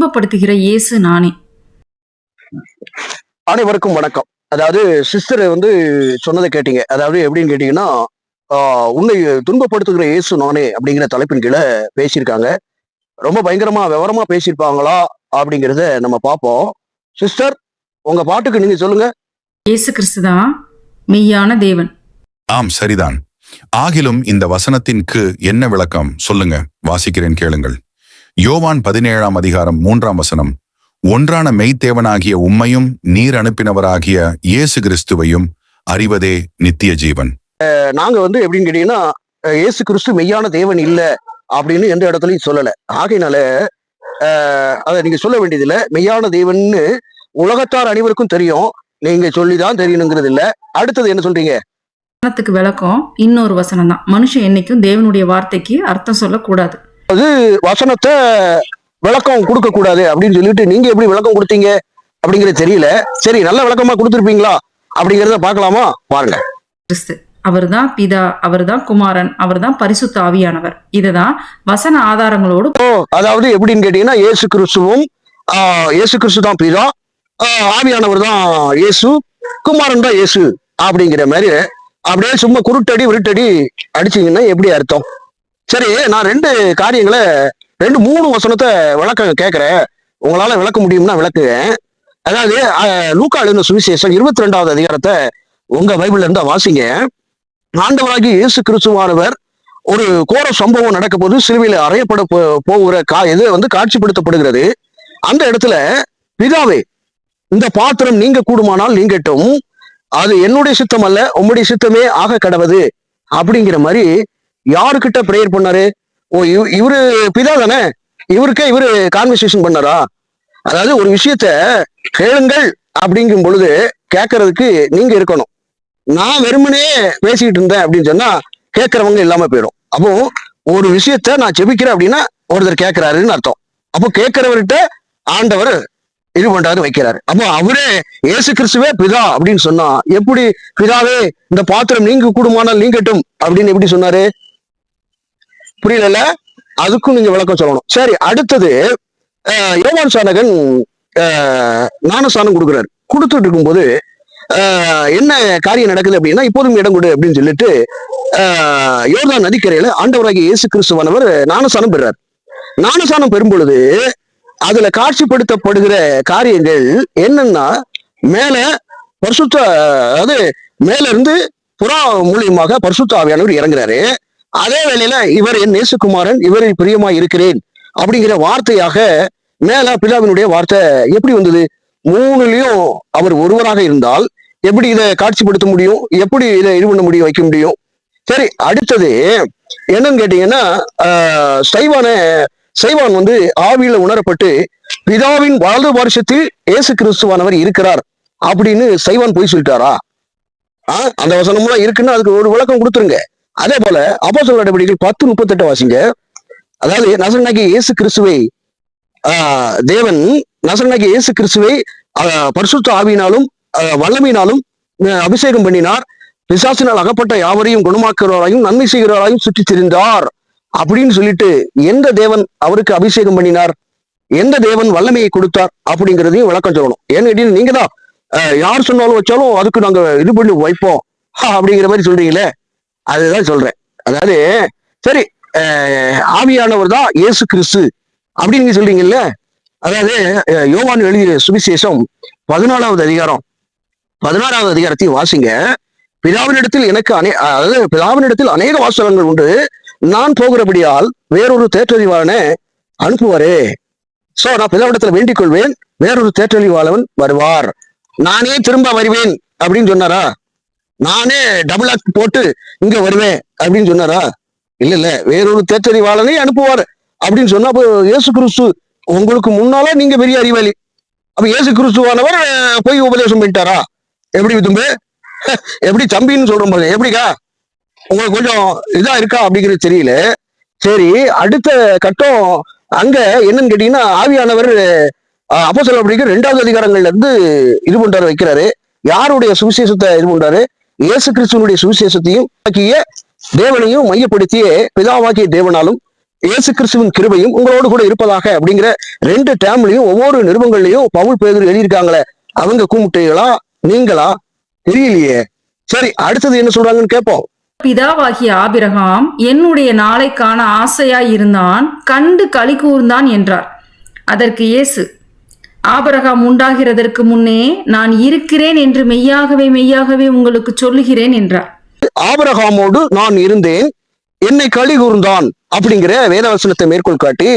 துன்பப்படுத்துகிற இயேசு நானே. அனைவருக்கும் வணக்கம். அதாவது சிஸ்டர் சொன்னதை கேட்டீங்க. அதாவது எப்படின்னு கேட்டீங்கன்னா, உன்னை துன்பப்படுத்துகிற இயேசு நானே அப்படிங்கிற தலைப்பின் கீழே பேசியிருக்காங்க. ரொம்ப பயங்கரமா விவரமா பேசியிருப்பாங்களா அப்படிங்கிறத நம்ம பார்ப்போம். சிஸ்டர், உங்க பாட்டுக்கு நீங்க சொல்லுங்க. இயேசு கிறிஸ்துதான் மெய்யான தேவன். ஆம், சரிதான். ஆகிலும் இந்த வசனத்திற்கு என்ன விளக்கம் சொல்லுங்க, வாசிக்கிறேன் கேளுங்கள். யோவான் 17ஆம் அதிகாரம் 3ஆம் வசனம். ஒன்றான மெய்த்தேவனாகிய உம்மையும் நீர் அனுப்பினவராகிய இயேசு கிறிஸ்துவையும் அறிவதே நித்திய ஜீவன். நாங்க எப்படின்னு கேட்டீங்கன்னா, இயேசு கிறிஸ்து மெய்யான தேவன் இல்ல அப்படின்னு எந்த இடத்துலயும் சொல்லல. ஆகையினால அதை நீங்க சொல்ல வேண்டியதில்லை. மெய்யான தேவன்னு உலகத்தார் அனைவருக்கும் தெரியும், நீங்க சொல்லிதான் தெரியணுங்கிறது இல்ல. அடுத்தது என்ன சொல்றீங்க? வசனத்துக்கு விளக்கம் இன்னொரு வசனம் தான். மனுஷன் என்னைக்கும் தேவனுடைய வார்த்தைக்கு அர்த்தம் சொல்லக்கூடாது. அது வசனத்தை விளக்கம் கொடுக்க கூடாது அப்படின்னு சொல்லிட்டு நீங்க எப்படி விளக்கம் கொடுத்தீங்க அப்படிங்கிறது தெரியல. சரி, நல்ல விளக்கமா கொடுத்துருப்பீங்களா அப்படிங்கிறத பார்க்கலாமா? பாருங்க. கிறிஸ்து அவர்தான் பிதா, அவர்தான் குமாரன், அவர்தான் பரிசுத்த ஆவியானவர். இதுதான் வசன ஆதாரங்களோடு. அதாவது எப்படின்னு கேட்டீங்கன்னா, இயேசு கிறிஸ்து தான் பிதா, ஆவியானவர் தான் இயேசு, குமாரன் தான் இயேசு அப்படிங்கிற மாதிரி அப்படியே சும்மா குருட்டடி விருட்டடி அடிச்சீங்கன்னா எப்படி அர்த்தம்? சரி, நான் ரெண்டு மூணு வசனத்தை விளக்க கேட்கிறேன். உங்களால விளக்க முடியும்னா விளக்குவேன். அதாவது லூக்கா எழுதின சுவிசேஷம் 22ஆவது அதிகாரத்தை உங்க பைபிள்ல இருந்தா வாசிங்க. ஆண்டவராகி இயேசு கிறிஸ்துவானவர் ஒரு கோர சம்பவம் நடக்க போது சிலுவையில அறையப்பட போகிற காட்சிப்படுத்தப்படுகிறது. அந்த இடத்துல, பிதாவே, இந்த பாத்திரம் நீங்க கூடுமானால் நீங்கட்டும், அது என்னுடைய சித்தம் அல்ல, உம்முடைய சித்தமே ஆக கடவது அப்படிங்கிற மாதிரி யாருக்கிட்ட பிரேயர் பண்ணாரு? இவரு பிதா தானே, இவரு கான்வர்சேஷன் பண்ணாரா? அதாவது ஒரு விஷயத்த கேளுங்கள் அப்படிங்கும் பொழுது கேட்கறதுக்கு நீங்க இருக்கணும். நான் வெறுமனே பேசிக்கிட்டு இருந்தேன் அப்படின்னு சொன்னா கேட்கறவங்க இல்லாம போயிடும். அப்போ ஒரு விஷயத்த நான் செபிக்கிறேன் அப்படின்னா ஒருத்தர் கேட்கிறாருன்னு அர்த்தம். அப்போ கேட்கிறவர்கிட்ட ஆண்டவர் இது பண்றாரு, வைக்கிறாரு. அப்போ அவரே இயேசு கிறிஸ்துவே பிதா அப்படின்னு சொன்னா எப்படி? பிதாவே, இந்த பாத்திரம் நீங்க கூடுமானால் நீங்கட்டும் அப்படின்னு எப்படி சொன்னாரு? புரியல? அதுக்கும் நீங்க விளக்கம் சொல்லணும். சரி, அடுத்தது யோவான் சானகன் ஞானஸ்நானம் கொடுக்குறாரு. கொடுத்துட்டு இருக்கும்போது என்ன காரியம் நடக்குது அப்படின்னா, இப்போதும் இடம் கொடு அப்படின்னு சொல்லிட்டு யோர்தான் நதிக்கரையில ஆண்டவராகிய இயேசு கிறிஸ்துவானவர் ஞானஸ்நானம் பெறார். ஞானஸ்நானம் பெறும் பொழுது அதுல காட்சிப்படுத்தப்படுகிற காரியங்கள் என்னன்னா, மேல பரிசுத்த, அதாவது மேல இருந்து புறா மூலியமாக பரிசுத்த ஆவியானவர் இறங்குறாரு. அதே வேளையில இவர் என் நேசகுமாரன், இவரில் பிரியமா இருக்கிறேன் அப்படிங்கிற வார்த்தையாக மேல பிதாவினுடைய வார்த்தை எப்படி வந்தது? மூணுலயும் அவர் ஒருவராக இருந்தால் எப்படி இதை காட்சிப்படுத்த முடியும்? எப்படி இதை இது பண்ண முடியும், வைக்க முடியும்? சரி, அடுத்தது என்னன்னு கேட்டீங்கன்னா, சைவான் ஆவியில உணரப்பட்டு பிதாவின் வலது பார்சத்தில் இயேசு கிறிஸ்துவானவர் இருக்கிறார் அப்படின்னு சைவான் போய் சொல்லிட்டாரா? அந்த வசனம்லாம் இருக்குன்னா அதுக்கு ஒரு விளக்கம் கொடுத்துருங்க. அதே போல அப்போஸ்தலர் நடவடிக்கைகள் 10:38 வாசிங்க. அதாவது நசரேயனாகிய இயேசு கிறிஸ்துவை தேவன் நசரேயனாகிய இயேசு கிறிஸ்துவை பரிசுத்த ஆவியினாலும் வல்லமையினாலும் அபிஷேகம் பண்ணினார். பிசாசினால் அகப்பட்ட யாவரையும் குணமாக்குறவராயும் நன்மை செய்கிறவராயும் சுற்றி திரிந்தார் அப்படின்னு சொல்லிட்டு எந்த தேவன் அவருக்கு அபிஷேகம் பண்ணினார், எந்த தேவன் வல்லமையை கொடுத்தார் அப்படிங்கிறதையும் விளக்கம் சொல்லணும். ஏன்னு நீங்க தான் யார் சொன்னாலும் வச்சாலும் அதுக்கு நாங்க இது பண்ணி வைப்போம் அப்படிங்கிற மாதிரி சொல்றீங்களே, அதுதான் சொல்றேன். அதாவது சரி, ஆவியானவர் தான் இயேசு கிறிஸ்து அப்படின்னு நீங்க சொல்றீங்கல்ல. அதாவது யோவான் எழுதிய சுவிசேஷம் 14ஆவது அதிகாரத்தையும் வாசிங்க. பிதாவினிடத்தில் அநேக வாசகங்கள் உண்டு, நான் போகிறபடியால் வேறொரு தேற்றறிவாளனை அனுப்புவாரே. சோ நான் பிதாவிடத்துல வேண்டிக் கொள்வேன், வேறொரு தேற்றறிவாளன் வருவார், நானே திரும்ப வருவேன் அப்படின்னு சொன்னாரா? நானே டபுள் ஆக்ட் போட்டு இங்க வருவேன் அப்படின்னு சொன்னாரா? இல்ல, வேறொரு தேற்றறிவாளனை அனுப்புவார் அப்படின்னு சொன்னா, அப்போ இயேசு கிறிஸ்து உங்களுக்கு முன்னால நீங்க பெரிய அறிவாளி. அப்ப இயேசு கிறிஸ்துவானவர் போய் உபதேசம் பண்ணிட்டாரா? எப்படி தும்பு, எப்படி தம்பின்னு சொல்றோம் போது எப்படிக்கா உங்களுக்கு கொஞ்சம் இதா இருக்கா அப்படிங்கிறது தெரியல. சரி, அடுத்த கட்டம் அங்க என்னன்னு கேட்டீங்கன்னா, ஆவியானவர் அப்போஸ்தலர் நடவடிக்கைகள் 2வது அதிகாரங்கள்ல இருந்து இது பண்றாரு, வைக்கிறாரு. யாருடைய சுவிசேஷத்தை இது பண்றாரு? இயேசு கிறிஸ்துவனுடைய சுவிசேஷத்தையும் தேவனையும் மையப்படுத்திய பிதாவாகிய தேவனாலும் இயேசு கிறிஸ்துவின் கிருபையும் உங்களோடு கூட இருப்பதாக அப்படிங்கிற 2 டேம்லயும் ஒவ்வொரு நிருபங்கள்லயும் பவுல் பேதுரு எழுதியிருக்காங்களே, அவங்க கும்பிட்டீங்களா நீங்களா தெரியலையே. சரி, அடுத்தது என்ன சொல்றாங்கன்னு கேட்போம். பிதாவாகிய ஆபிரகாம் என்னுடைய நாளை காண ஆசையாய் இருந்தான், கண்டு களி கூர்ந்தான் என்றார். அதற்கு இயேசு, ஆபிரகாம் உண்டாகிறதற்கு முன்னே நான் இருக்கிறேன் என்று மெய்யாகவே மெய்யாகவே உங்களுக்கு சொல்லுகிறேன் என்றார். ஆபிரகாமோடு நான் இருந்தேன், என்னை களி கூர்ந்தான் அப்படிங்கிற வேதவசனத்தை மேற்கோள் காட்டி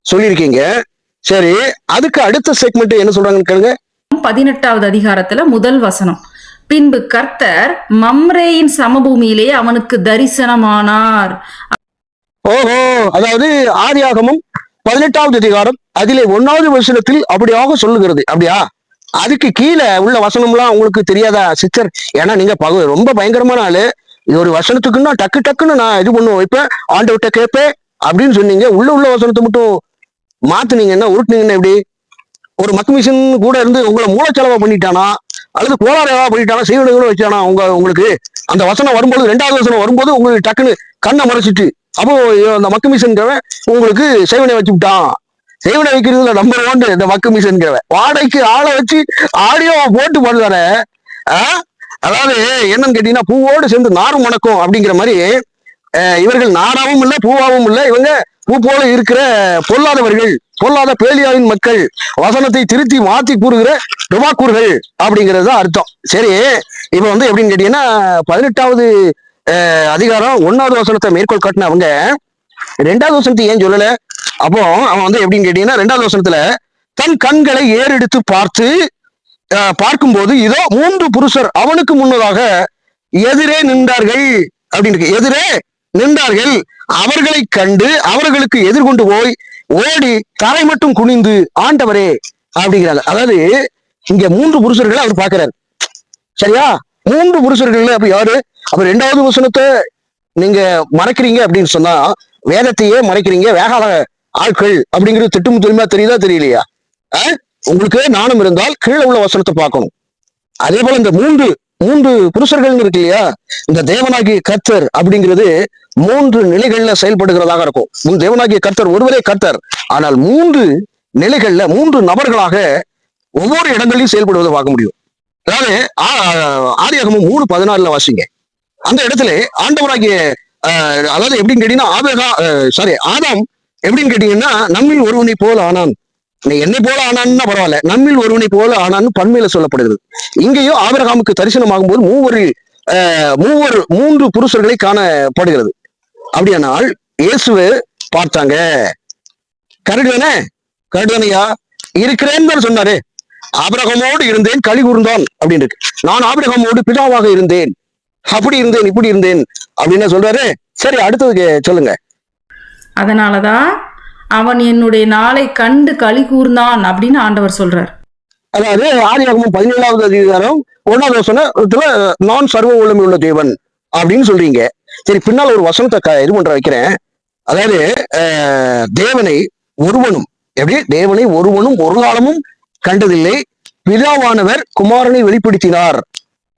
சொல்லியிருக்கீங்க. சரி, அதுக்கு அடுத்த செக்மெண்ட் என்ன சொல்றாங்கன்னு கேளுங்க. 18வது அதிகாரத்துல முதல் வசனம், பின்பு கர்த்தர் மம்ரேயின் சமபூமியிலே அவனுக்கு தரிசனமானார். ஓஹோ, அதாவது ஆதியாகமம் 18வது அதிகாரம் அதிலே 1வது வசனத்தில் அப்படியாக சொல்லுகிறது. அப்படியா? அதுக்கு கீழே உள்ள வசனம்லாம் உங்களுக்கு தெரியாதா சிஸ்டர்? ஏன்னா நீங்க ரொம்ப பயங்கரமான ஆளு. இது ஒரு வசனத்துக்குன்னா டக்கு டக்குன்னு நான் இது பண்ணுவோம், வைப்பேன், ஆண்டவர்கிட்ட கேட்பேன் அப்படின்னு சொன்னீங்க. உள்ள வசனத்தை மட்டும் மாத்துனீங்கன்னா, உருட்டுனீங்கன்னா எப்படி? ஒரு மக்கு மிஷின் கூட இருந்து உங்களை மூலச்செலவா பண்ணிட்டானா அல்லது கோளாறவா பண்ணிட்டானா, செய்வனை கூட வச்சானா உங்களுக்கு அந்த வசனம் வரும்போது, 2வது வசனம் வரும்போது உங்களுக்கு டக்குன்னு கண்ணை மறைச்சிட்டு, அப்போ அந்த மக்கு மிஷின்கிறவன் உங்களுக்கு செய்வனை வச்சு விட்டான். செய்வனை வைக்கிறதுல நம்பர் 1 இந்த மக்கு மிஷின்கிறவன். வாடகைக்கு ஆளை வச்சு ஆடியோ போட்டு பண்ணுவார. அதாவது என்னன்னு கேட்டீங்கன்னா, பூவோடு சேர்ந்து நாரும் மணக்கும் அப்படிங்கிற மாதிரி இவர்கள் நாராவும் இல்லை பூவாவும் இல்லை. இவங்க பூ போல இருக்கிற பொல்லாதவர்கள், பொல்லாத பேலியாவின் மக்கள், வசனத்தை திருத்தி மாத்தி கூறுகிற டுபாக்கூர்கள் அப்படிங்கிறது தான் அர்த்தம். சரி, இப்ப எப்படின்னு கேட்டீங்கன்னா, 18வது அதிகாரம் 1வது வசனத்தை மேற்கோள் காட்டின அவங்க 2வது வசனத்தை ஏன் சொல்லல? அப்போ அவன் எப்படின்னு கேட்டீங்கன்னா, 2வது வசனத்துல தன் கண்களை ஏறெடுத்து பார்க்கும்போது இதோ 3 புருஷர் அவனுக்கு முன்னதாக எதிரே நின்றார்கள் அப்படின்னு. எதிரே நின்றார்கள், அவர்களை கண்டு அவர்களுக்கு எதிர்கொண்டு போய் ஓடி தலை மட்டும் குனிந்து ஆண்டவரே அப்படிங்கிறாங்க. அதாவது இங்க 3 புருஷர்களை அவர் பார்க்கிறார். சரியா? 3 புருஷர்கள் அப்ப யாரு? அப்ப 2வது வசனத்தை நீங்க மறைக்கிறீங்க அப்படின்னு சொன்னா, வேதத்தையே மறைக்கிறீங்க, வேகாத ஆட்கள் அப்படிங்கிறது திட்டம் தெரியுமா? தெரியுதா தெரியலையா? உங்களுக்கு நாணம் இருந்தால் கீழே உள்ள வசனத்தை பார்க்கணும். அதே போல இந்த மூன்று புருஷர்கள் இருக்கு இல்லையா, இந்த தேவனாகிய கர்த்தர் அப்படிங்கிறது 3 நிலைகள்ல செயல்படுகிறதாக இருக்கும். தேவனாகிய கர்த்தர் ஒருவரே கர்த்தர், ஆனால் 3 நிலைகள்ல 3 நபர்களாக ஒவ்வொரு இடங்களையும் செயல்படுவதை பார்க்க முடியும். அதாவது ஆதியாகமம் 3:16 வாசிங்க. அந்த இடத்துல ஆண்டவராகிய அதாவது எப்படின்னு கேட்டீங்கன்னா, ஆதாம் எப்படின்னு கேட்டீங்கன்னா, நம்மில் ஒருவனை போல ஆனான். என்னை போல ஆனான்னா பரவாயில்ல, நம்மில் ஒருவனை போல ஆனான்னு பன்மையில சொல்லப்படுகிறது. இங்கேயோ ஆபிரகாமுக்கு தரிசனமாகும் போது 3 புருஷர்களை காணப்படுகிறது. அப்படியானால் இயேசுவை பார்த்தாங்க. கரெக்ட் தானே? கரெக்ட் தானையா? இருக்கிறேன்னு தான் சொன்னாரு. ஆபிரகாமோடு இருந்தேன், களி கூர்ந்தான் அப்படின்னு இருக்கு. நான் ஆபிரகாமோடு பிதாவாக இருந்தேன், அப்படி இருந்தேன், இப்படி இருந்தேன் அப்படின்னு சொல்றாரு. சரி, அடுத்தது சொல்லுங்க. அதனாலதான் அவன் என்னுடைய நாளை கண்டு களி கூர்ந்தான் அப்படின்னு ஆண்டவர் சொல்றார். அதாவது ஆதியாகமம் 17வது அதிகாரம் 1வது வசனத்துல நான் சர்வ வல்லமை உள்ள தேவன் அப்படின்னு சொல்றீங்க. சரி, பின்னால் ஒரு வசனத்தை இது பண்ற வைக்கிறேன். அதாவது தேவனை ஒருவனும் ஒரு காலமும் கண்டதில்லை, பிதாவானவர் குமாரனை வெளிப்படுத்தினார்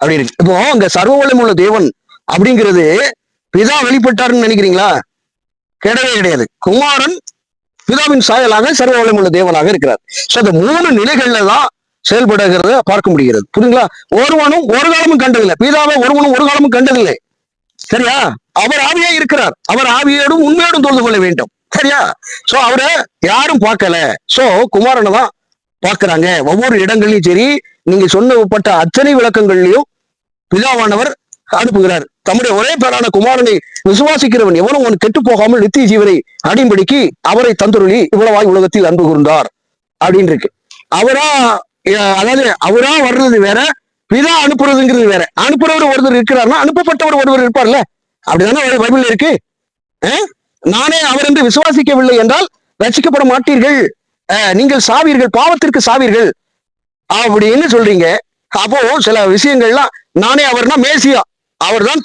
அப்படின்னு. இப்போ அங்க சர்வ வல்லமை உள்ள தேவன் அப்படிங்கிறது பிதா வெளிப்பட்டாருன்னு நினைக்கிறீங்களா? கிடையவே கிடையாது. குமாரன் பிதாவின் சாயலாக சர்வ வல்லமை உள்ள தேவனாக இருக்கிறார். சோ அந்த 3 நிலைகள்ல தான் செயல்படுகிறத பார்க்க முடிகிறது. புரியுங்களா? ஒருவனும் ஒரு காலமும் கண்டதில்லை, பிதாவை ஒருவனும் ஒரு காலமும் கண்டதில்லை. சரியா? அவர் ஆவியா இருக்கிறார், அவர் ஆவியோடும் உண்மையோடும் தொழுது கொள்ள வேண்டும். சரியா? சோ அவரை யாரும் பார்க்கல. சோ குமாரனை தான் பார்க்கிறாங்க ஒவ்வொரு இடங்கள்லயும். சரி, நீங்க சொன்னப்பட்ட அத்தனை விளக்கங்கள்லயும் பிதாவானவர் அனுப்புகிறார். தம்முடைய ஒரே பேரான குமாரனை விசுவாசிக்கிறவன் எவனும் அவன் கெட்டு போகாமல் நித்திய ஜீவனை அடிம்படிக்கு அவரை தந்துருளி இவ்வளவாய் உலகத்தில் அன்பு கூர்ந்தார் அப்படின்னு இருக்கு. அதாவது அவரா வர்றது வேற, பிதா அனுப்புறதுங்கிறது வேற. அனுப்புறவர் ஒருவர் இருக்கிறார்னா அனுப்பப்பட்டவர் ஒருவர் இருப்பார்ல, அப்படிதானே பைபிள்ல இருக்கு. நானே அவர் என்று விசுவாசிக்கவில்லை என்றால் ரட்சிக்கப்பட மாட்டீர்கள், நீங்கள் சாவீர்கள், பாவத்திற்கு சாவீர்கள் அப்படின்னு சொல்றீங்க. அப்போ சில விஷயங்கள்லாம் நானே அவர்னா மேசியா, அவர் தான்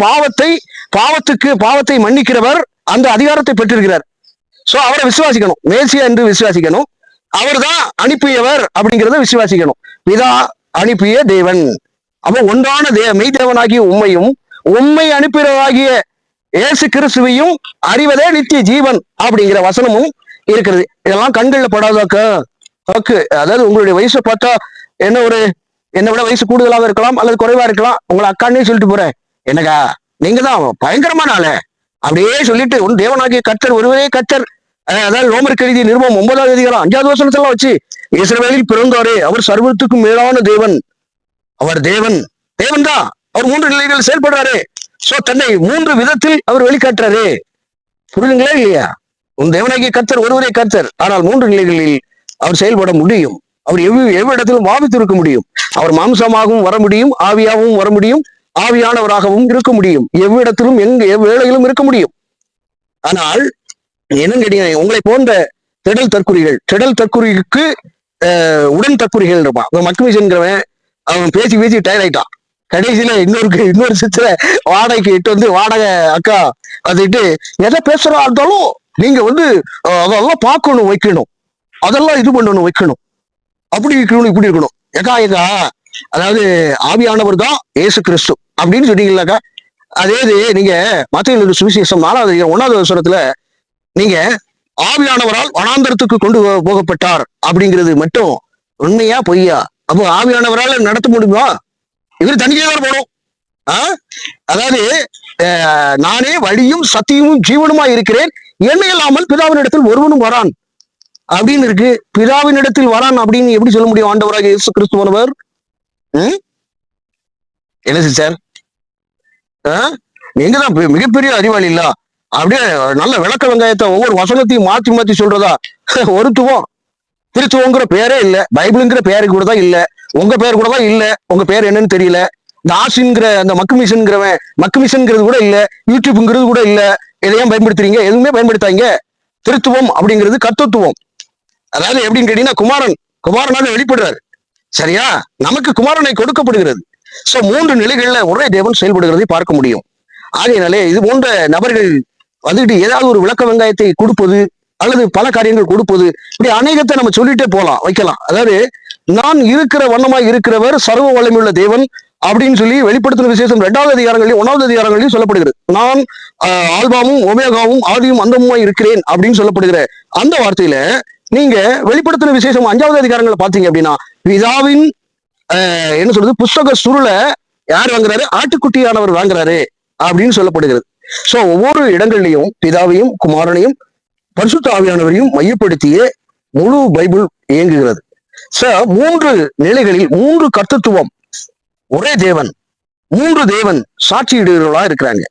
பாவத்தை மன்னிக்கிறவர், அந்த அதிகாரத்தை பெற்றிருக்கிறார். சோ அவரை விசுவாசிக்கணும், மேசியா என்று விசுவாசிக்கணும். அவர் தான் அனுப்பியவர் அப்படிங்கிறத விசுவாசிக்கணும். பிதா அனுப்பிய தேவன். அப்போ ஒன்றான மெய் தேவனாகிய உம்மையும் உம்மை அனுப்பியவராகிய இயேசு கிறிஸ்துவையும் அறிவதே நித்திய ஜீவன் அப்படிங்கிற வசனமும் இருக்கிறது. இதெல்லாம் கண்கள்ல படாதாக்க ஓகே. அதாவது உங்களுடைய வயசை பார்த்தா என்னை விட வயசு கூடுதலாக இருக்கலாம் அல்லது குறைவா இருக்கலாம். உங்களை அக்கான்னே சொல்லிட்டு போறேன். என்னக்கா நீங்க தான் பயங்கரமான ஆளு அப்படியே சொல்லிட்டு உன் தேவனாகிய கர்த்தர் ஒருவரே கர்த்தர். அதாவது ரோமருக்கு எழுதிய நிருபம் 9வது அதிகாரம் 5வது வசனத்தெல்லாம் வச்சு இஸ்ரவேலில் பிறந்தாரே அவர் சர்வத்துக்கும் மேலான தேவன். அவர் தேவன் தான். அவர் 3 நிலைகள் செயல்படுறாரு. சோ தன்னை 3 விதத்தில் அவர் வெளிக்காட்டுறாரு. புரியுதுங்களா இல்லையா? உன் தேவனாகிய கர்த்தர் ஒருவரே கர்த்தர். ஆனால் 3 நிலைகளில் அவர் செயல்பட முடியும். அவர் எவ்விடத்திலும் வாவித்திருக்க முடியும். அவர் மாம்சமாகவும் வர முடியும், ஆவியாகவும் வர முடியும், ஆவியானவராகவும் இருக்க முடியும். எவ்விடத்திலும் எவ்வேளையிலும் இருக்க முடியும். ஆனால் என்னன்னு கேட்டீங்க, உங்களை போன்ற திடல் தற்குறிக்கு உடன் தற்குறிகள் இருப்பான். மக்குமிஷன்கிறவன் அவன் பேசி டயர் ஆயிட்டான். கடைசியில இன்னொரு சித்திர வாடகைக்கு இட்டு வந்து வாடகை அக்கா அதுட்டு எதை பேசுறா இருந்தாலும் நீங்க அதெல்லாம் பார்க்கணும், வைக்கணும், அதெல்லாம் இது பண்ணணும், வைக்கணும், அப்படி இருக்கணும், இப்படி இருக்கணும். ஏக்கா அதாவது ஆவியானவர் தான் இயேசு கிறிஸ்து அப்படின்னு சொன்னீங்களாக்கா. அதே நீங்க மத்தேயு சுவிசேஷம் 4வது அதிகாரம் 1வது வசனத்துல நீங்க ஆவியானவரால் வனாந்தரத்துக்கு கொண்டு போகப்பட்டார் அப்படிங்கிறது மட்டும் உண்மையா பொய்யா? அப்போ ஆவியானவரால் நடத்த முடியுமா? இவர் தனியே தான் போகணும். அதாவது நானே வழியும் சத்தியமும் ஜீவனுமா இருக்கிறேன், என்னை இல்லாமல் பிதாவினிடத்தில் ஒருவனும் வரான் அப்படின்னு இருக்கு. பிதாவினிடத்தில் வரான் அப்படின்னு எப்படி சொல்ல முடியும் ஆண்டவராக இயேசு கிறிஸ்துவனவர்? என்ன சிஸ்டர், நீங்க தான் மிகப்பெரிய அறிவாளி இல்ல? அப்படியே நல்ல விளக்க வெங்காயத்தை ஒவ்வொரு வசனத்தையும் மாத்தி சொல்றதா? ஒருத்துவம் திருத்துவங்கிற பேரே இல்ல, பைபிளுங்கிற பேரு கூட தான் இல்ல, உங்க பேர் கூட தான் இல்ல. உங்க பேர் என்னன்னு தெரியல. தாசின்கிற அந்த மக்குமிஷன்ங்கிறது கூட இல்ல, யூடியூப்ங்கிறது கூட இல்ல. எதையும் பயன்படுத்துறீங்க? எதுவுமே பயன்படுத்தாங்க. திருத்துவம் அப்படிங்கிறது கர்த்தத்துவம். அதாவது எப்படின்னு கேட்டீங்கன்னா குமாரனாக வெளிப்படுறாரு. சரியா? நமக்கு குமாரனை கொடுக்கப்படுகிறது. சோ 3 நிலைகள்ல ஒரே தேவன் செயல்படுகிறதை பார்க்க முடியும். ஆகையினாலே இது போன்ற நபர்கள் ஏதாவது ஒரு விளக்க வெங்காயத்தை கொடுப்பது அல்லது பல காரியங்கள் கொடுப்பது, இப்படி அநேகத்தை நம்ம சொல்லிட்டே போலாம், வைக்கலாம். அதாவது நான் இருக்கிற வண்ணமாய் இருக்கிறவர் சர்வ வல்லமையுள்ள தேவன் அப்படின்னு சொல்லி வெளிப்படுத்தின விசேஷம் 2வது அதிகாரங்களையும் 1வது அதிகாரங்களையும் சொல்லப்படுகிறது. நான் ஆல்பாவும் ஒமேகாவும் ஆதியும் அந்தமுமாய் இருக்கிறேன் அப்படின்னு சொல்லப்படுகிற அந்த வார்த்தையில நீங்க வெளிப்படுத்தின விசேஷம் 5வது அதிகாரங்களை பார்த்தீங்க அப்படின்னா பிதாவின் என்ன சொல்றது புஸ்தக சுருளை யார் வாங்குறாரு? ஆட்டுக்குட்டியானவர் வாங்குறாரு அப்படின்னு சொல்லப்படுகிறது. சோ ஒவ்வொரு இடங்கள்லையும் பிதாவையும் குமாரனையும் பரிசுத்த ஆவியானவரையும் மையப்படுத்திய முழு பைபிள் இயங்குகிறது. சோ 3 நிலைகளில் 3 கர்த்தத்துவம், ஒரே தேவன், 3 தேவன் சாட்சியிடுகிறவர்களா இருக்கிறாங்க.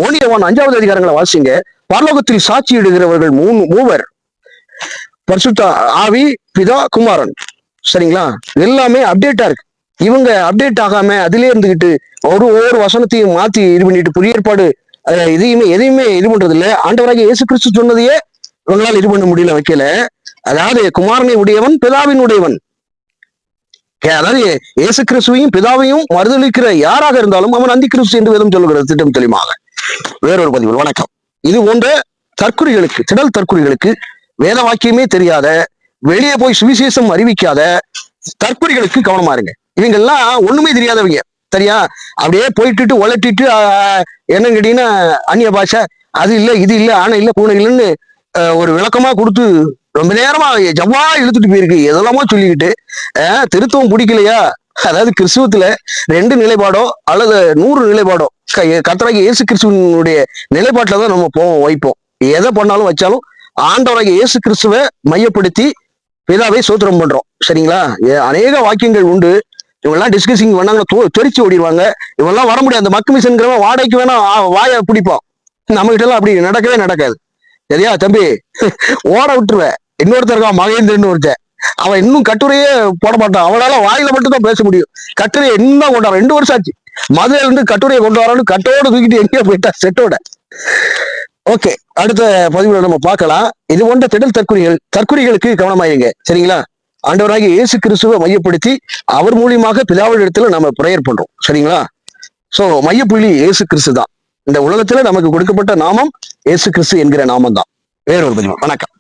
1 யோவான் 5வது அதிகாரங்களை வாசிங்க. பரலோகத்தில் சாட்சியிடுகிறவர்கள் மூவர், பரிசுத்த ஆவி, பிதா, குமாரன். சரிங்களா? எல்லாமே அப்டேட்டா இருக்கு. இவங்க அப்டேட் ஆகாம அதிலே இருந்துகிட்டு ஒவ்வொரு வசனத்தையும் மாத்தி இது பண்ணிட்டு புதிய ஏற்பாடு எதையுமே இது பண்றது இல்ல. ஆண்டவராகிய இயேசு கிறிஸ்து சொன்னதையே இவங்களால இது பண்ண முடியல, வைக்கல. அதாவது குமாரனை உடையவன் பிதாவின் உடையவன். அதாவது இயேசு கிறிஸ்துவையும் பிதாவையும் மறுதளிக்கிற யாராக இருந்தாலும் அவன் அந்தி கிறிஸ்து என்று வேதம் சொல்லுகிறது திட்டம் தெளிவாக. வேறொரு பதிவு. வணக்கம். இது போன்ற திடல் தற்குறிகளுக்கு வேத வாக்கியமே தெரியாத, வெளியே போய் சுவிசேஷம் அறிவிக்காத தற்குறிகளுக்கு கவனமா இருங்க. இவங்க எல்லாம் ஒண்ணுமே தெரியாதவங்க. சரியா? அப்படியே போயிட்டு உலட்டிட்டு என்ன கேட்டீங்கன்னா அந்நிய பாஷை, அது இல்ல இது இல்ல, ஆனா இல்ல பூனை இல்லைன்னு ஒரு விளக்கமா கொடுத்து ரொம்ப நேரமா ஜவ்வா இழுத்துட்டு போயிருக்கு. எதெல்லாமோ சொல்லிக்கிட்டு திருத்தம் பிடிக்கலையா? அதாவது கிறிஸ்துவத்துல 2 நிலைப்பாடோ அல்லது 100 நிலைப்பாடோ கர்த்தராகிய இயேசு கிறிஸ்துவனுடைய நிலைப்பாட்டில தான் நம்ம வைப்போம். எதை பண்ணாலும் வச்சாலும் ஆண்டவராகிய இயேசு கிறிஸ்துவை மையப்படுத்தி பிதாவை சோத்திரம் பண்றோம். சரிங்களா? அநேக வாக்கியங்கள் உண்டு. இவெல்லாம் டிஸ்கசிங் பண்ணாங்கன்னா தெரிச்சு ஓடிடுவாங்க. இவெல்லாம் வர முடியாது. அந்த மக்குமிஷன்கிறவன் வாடகைக்கு வேணா வாயை பிடிப்பான். நம்ம கிட்ட எல்லாம் அப்படி நடக்கவே நடக்காது. சரியா தம்பி? ஓட விட்டுருவேன். இன்னொருத்தருக்கான் மகேந்திரன்னு ஒருத்தன், அவன் இன்னும் கட்டுரையே போட மாட்டான். அவனால வாயில மட்டும் தான் பேச முடியும். கட்டுரையை இன்னும் கொண்டாடுறான். 2 வருஷம் ஆச்சு மதுரையில இருந்து கட்டுரையை கொண்டு வரான்னு கட்டோட தூக்கிட்டு எங்கேயோ போயிட்டா செட்டோட. ஓகே, அடுத்த பதிவுல நம்ம பார்க்கலாம். இது போன்ற திடல் தற்குறிகளுக்கு கவனமாயிருங்க. சரிங்களா? ஆண்டவராகிய இயேசு கிறிஸ்துவை மையப்படுத்தி அவர் மூலியமாக பிதாவிடத்துல நம்ம பிரேயர் பண்றோம். சரிங்களா? சோ மையப்புள்ளி இயேசு கிறிஸ்து தான். இந்த உலகத்துல நமக்கு கொடுக்கப்பட்ட நாமம் இயேசு கிறிஸ்து என்கிற நாமம் தான். வேறொரு பதிவு. வணக்கம்.